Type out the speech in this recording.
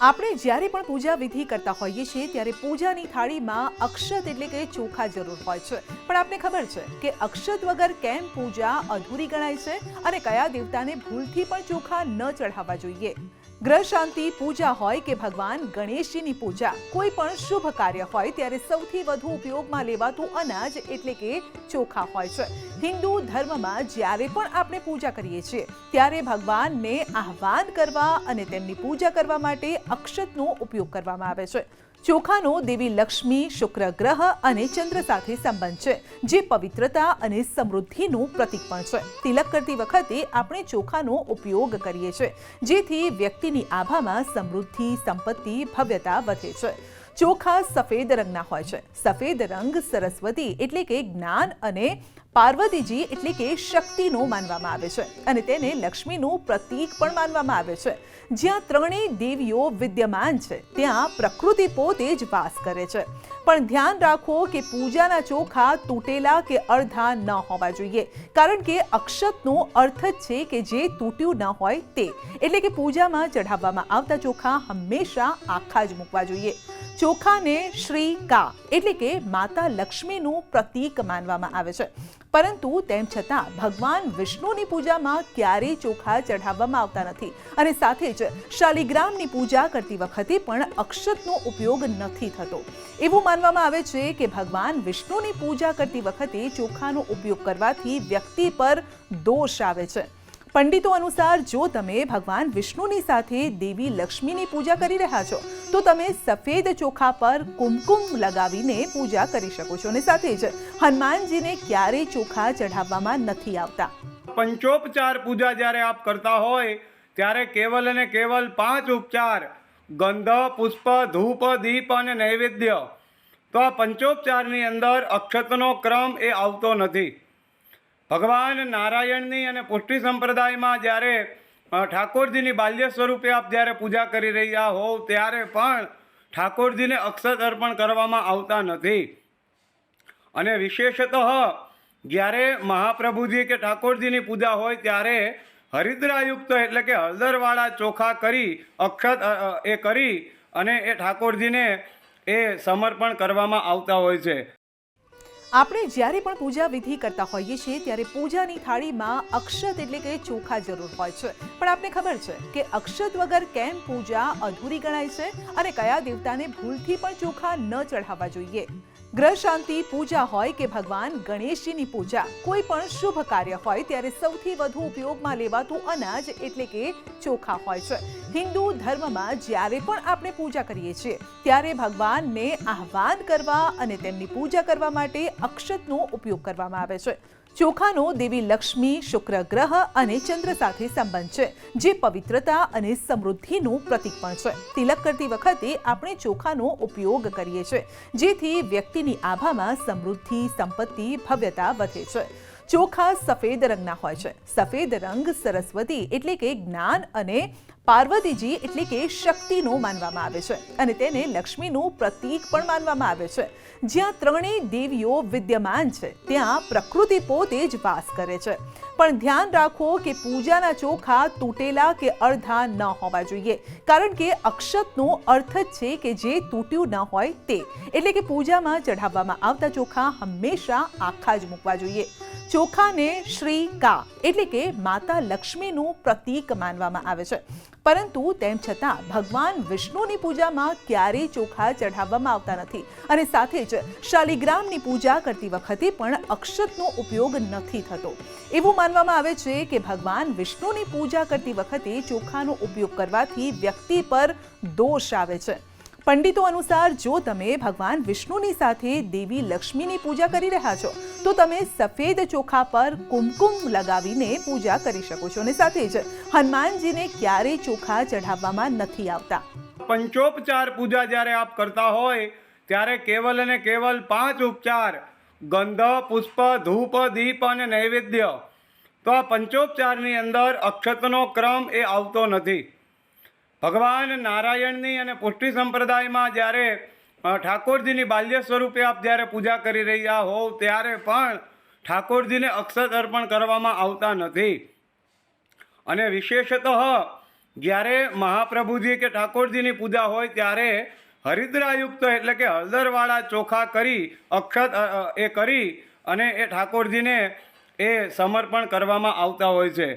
આપણે જ્યારે પણ પૂજા વિધિ કરતા હોઈએ છીએ ત્યારે પૂજાની થાળીમાં અક્ષત એટલે કે ચોખા જરૂર હોય છે, પણ આપને ખબર છે કે અક્ષત વગર કેમ પૂજા અધૂરી ગણાય છે અને કયા દેવતાને ભૂલથી પણ ચોખા ન ચઢાવવા જોઈએ? ગ્રહ શાંતિ પૂજા હોય કે ભગવાન ગણેશજીની પૂજા, કોઈ પણ શુભ કાર્ય હોય ત્યારે સૌથી વધુ ઉપયોગમાં લેવાતું અનાજ એટલે કે ચોખા હોય છે. હિન્દુ ધર્મમાં જ્યારે પણ આપણે પૂજા કરીએ છીએ ત્યારે ભગવાનને આહ્વાન કરવા અને તેમની પૂજા કરવા માટે અક્ષતનો ઉપયોગ કરવામાં આવે છે. ચોખાનો દેવી લક્ષ્મી, શુક્ર ગ્રહ અને ચંદ્ર સાથે સંબંધ છે, જે પવિત્રતા અને સમૃદ્ધિનું પ્રતીક પણ છે. તિલક કરતી વખતે આપણે ચોખાનો ઉપયોગ કરીએ છીએ, જેથી વ્યક્તિની આભામાં સમૃદ્ધિ, સંપત્તિ, ભવ્યતા વધે છે. ચોખા સફેદ રંગના હોય છે. સફેદ રંગ સરસ્વતી એટલે કે જ્ઞાન અને પાર્વતીજી એટલે કે શક્તિનો માનવામાં આવે છે અને તેને લક્ષ્મીનું પ્રતીક પણ માનવામાં આવે છે. જ્યાં ત્રણેય દેવીઓ વિદ્યમાન છે ત્યાં પ્રકૃતિ પોતે જ વાસ કરે છે. પણ ધ્યાન રાખો કે પૂજાના ચોખા તૂટેલા કે અડધા ન હોવા જોઈએ, કારણ કે અક્ષતનો અર્થ જ છે કે જે તૂટ્યું ન હોય તે. એટલે કે પૂજામાં ચઢાવવામાં આવતા ચોખા હંમેશા આખા જ મૂકવા જોઈએ. ચોખાને શ્રી કા એટલે કે માતા લક્ષ્મીનું પ્રતીક માનવામાં આવે છે, પરંતુ તેમ છતાં ભગવાન વિષ્ણુની પૂજામાં ક્યારેય ચોખા ચઢાવવામાં આવતા નથી અને સાથે જ શાલિગ્રામની પૂજા કરતી વખતે પણ અક્ષતનો ઉપયોગ નથી થતો. એવું માનવામાં આવે છે કે ભગવાન વિષ્ણુની પૂજા કરતી વખતે ચોખાનો ઉપયોગ કરવાથી વ્યક્તિ પર દોષ આવે છે. પંડિતો અનુસાર જો તમે ભગવાન વિષ્ણુની સાથે દેવી લક્ષ્મીની પૂજા કરી રહ્યા છો તો તમે સફેદ ચોખા પર કુમકુમ લગાવીને પૂજા કરી શકો છો અને સાથે જ હનુમાનજીને ક્યારેય ચોખા ચઢાવવામાં નથી આવતા. પંચોપચાર પૂજા જ્યારે આપ કરતા હોય ત્યારે કેવલ અને કેવલ 5 ઉપચાર, ગંધ, પુષ્પ, ધૂપ, દીપ અને નૈવેદ્ય. તો આ પંચોપચારની અંદર અક્ષતનો ક્રમ એ આવતો નથી. ભગવાન નારાયણની અને પુષ્ટિ સંપ્રદાયમાં જ્યારે ઠાકોરજીની બાલ્ય સ્વરૂપે આપ જ્યારે પૂજા કરી રહ્યા હોવ ત્યારે પણ ઠાકોરજીને અક્ષત અર્પણ કરવામાં આવતા નથી. અને વિશેષતઃ જ્યારે મહાપ્રભુજી કે ઠાકોરજીની પૂજા હોય ત્યારે હરિદ્રાયુક્ત એટલે કે હળદરવાળા ચોખા કરી અક્ષત એ કરી અને એ ઠાકોરજીને એ સમર્પણ કરવામાં આવતા હોય છે. આપણે જ્યારે પણ પૂજા વિધિ કરતા હોઈએ છીએ ત્યારે પૂજાની થાળીમાં અક્ષત એટલે કે ચોખા જરૂર હોય છે, પણ આપને ખબર છે કે અક્ષત વગર કેમ પૂજા અધૂરી ગણાય છે અને કયા દેવતાને ભૂલથી પણ ચોખા ન ચઢાવવા જોઈએ? ગ્રહ શાંતિ પૂજા હોય કે ભગવાન ગણેશજીની પૂજા, કોઈ પણ શુભ કાર્ય હોય ત્યારે સૌથી વધુ ઉપયોગમાં લેવાતું અનાજ એટલે કે ચોખા હોય છે. હિન્દુ ધર્મમાં જ્યારે પણ આપણે પૂજા કરીએ છીએ ત્યારે ભગવાનને આહ્વાન કરવા અને તેમની પૂજા કરવા માટે અક્ષતનો ઉપયોગ કરવામાં આવે છે. ચોખાનો દેવી લક્ષ્મી, શુક્ર ગ્રહ અને ચંદ્ર સાથે સંબંધ છે, જે પવિત્રતા અને સમૃદ્ધિનું પ્રતીક પણ છે. તિલક કરતી વખતે આપણે ચોખાનો ઉપયોગ કરીએ છીએ, જેથી વ્યક્તિની આભામાં સમૃદ્ધિ, સંપત્તિ, ભવ્યતા વધે છે. ચોખા સફેદ રંગના હોય છે. સફેદ રંગ સરસ્વતી એટલે કે જ્ઞાન અને પાર્વતીજી એટલે કે શક્તિનો માનવામાં આવે છે અને તેને લક્ષ્મીનું પ્રતીક પણ માનવામાં આવે છે. જ્યાં ત્રણેય દેવીઓ વિદ્યમાન છે ત્યાં પ્રકૃતિ પોતે જ વાસ કરે છે. પણ ધ્યાન રાખો કે પૂજાના ચોખા તૂટેલા કે અડધા ન હોવા જોઈએ, કારણ કે અક્ષતનો અર્થ જ છે કે જે તૂટ્યું ન હોય તે. એટલે કે પૂજામાં ચઢાવવામાં આવતા ચોખા હંમેશા આખા જ મૂકવા જોઈએ. ચોખાને શ્રી કા એટલે કે માતા લક્ષ્મીનું પ્રતીક માનવામાં આવે છે, પરંતુ તેમ છતાં ભગવાન વિષ્ણુની પૂજામાં ક્યારેય ચોખા ચઢાવવામાં આવતા નથી અને સાથે જ શાલિગ્રામની પૂજા કરતી વખતે પણ અક્ષતનો ઉપયોગ નથી થતો. એવું માનવામાં આવે છે કે ભગવાન વિષ્ણુની પૂજા કરતી વખતે ચોખાનો ઉપયોગ કરવાથી વ્યક્તિ પર દોષ આવે છે. પંડિતો અનુસાર જો તમે ભગવાન વિષ્ણુની સાથે દેવી લક્ષ્મીની પૂજા કરી રહ્યા છો તો તમે સફેદ ચોખા પર કુમકુમ લગાવીને પૂજા કરી શકો છો અને સાથે જ હનુમાનજીને ક્યારેય ચોખા ચઢાવવામાં નથી આવતા. પંચોપચાર પૂજા જ્યારે આપ કરતા હોય ત્યારે કેવલ અને કેવલ 5 ઉપચાર, ગંધ, પુષ્પ, ધૂપ, દીપ અને નૈવેદ્ય. તો આ પંચોપચારની અંદર અક્ષતનો ક્રમ એ આવતો નથી. ભગવાન નારાયણની અને પુષ્ટિ સંપ્રદાયમાં જ્યારે ઠાકોરજીની બાલ્ય સ્વરૂપે આપ જ્યારે પૂજા કરી રહ્યા હોવ ત્યારે પણ ઠાકોરજીને અક્ષત અર્પણ કરવામાં આવતા નથી. અને વિશેષતઃ જ્યારે મહાપ્રભુજી કે ઠાકોરજીની પૂજા હોય ત્યારે હરિદ્રાયુક્ત એટલે કે હળદરવાળા ચોખા કરી અક્ષત એ કરી અને એ ઠાકોરજીને એ સમર્પણ કરવામાં આવતા હોય છે.